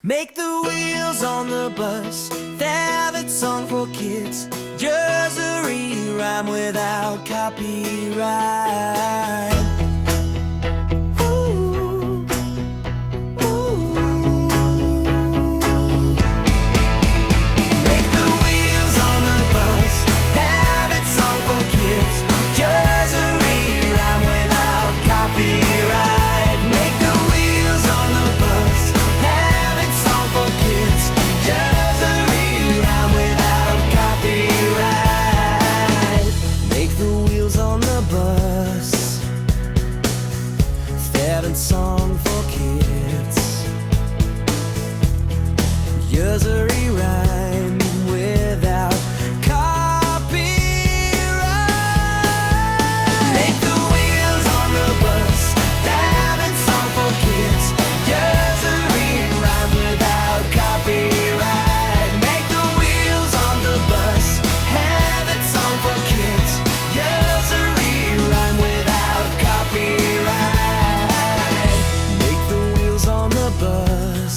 Make the wheels on the bus their favorite song for kids. Nursery rhyme without copyright. Ooh, ooh. Make the wheels on the bus their favorite song for kids. Nursery rhyme without copyright. Make the wheels on the bus their favorite song for kids. Nursery rhyme without copyright. Make the wheels on the bus favorite song for kids. Nursery rhyme without copyright. Make the wheels on the bus favorite song for kids. Nursery rhyme without copyright. Make the wheels on the bus favorite song for kids. Nursery rhyme without copyright. Make the wheels on the bus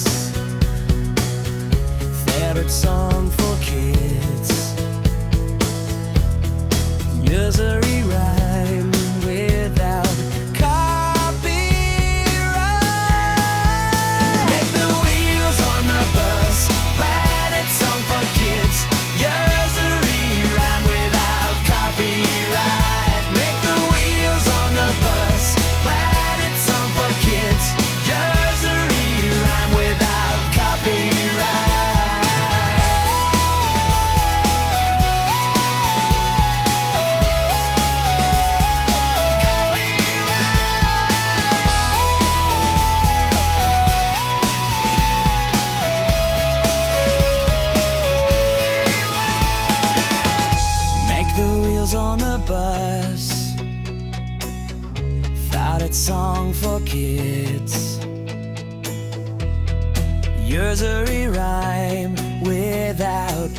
favorite song for kids. Nursery rhyme without copyright. Make the wheels on the bus favorite song for kids. Nursery rhyme without copyright. Make the wheels on the bus favorite song for kids. Nursery rhyme without copyright. Make the wheels on the bus favorite song for kids. Nursery rhyme without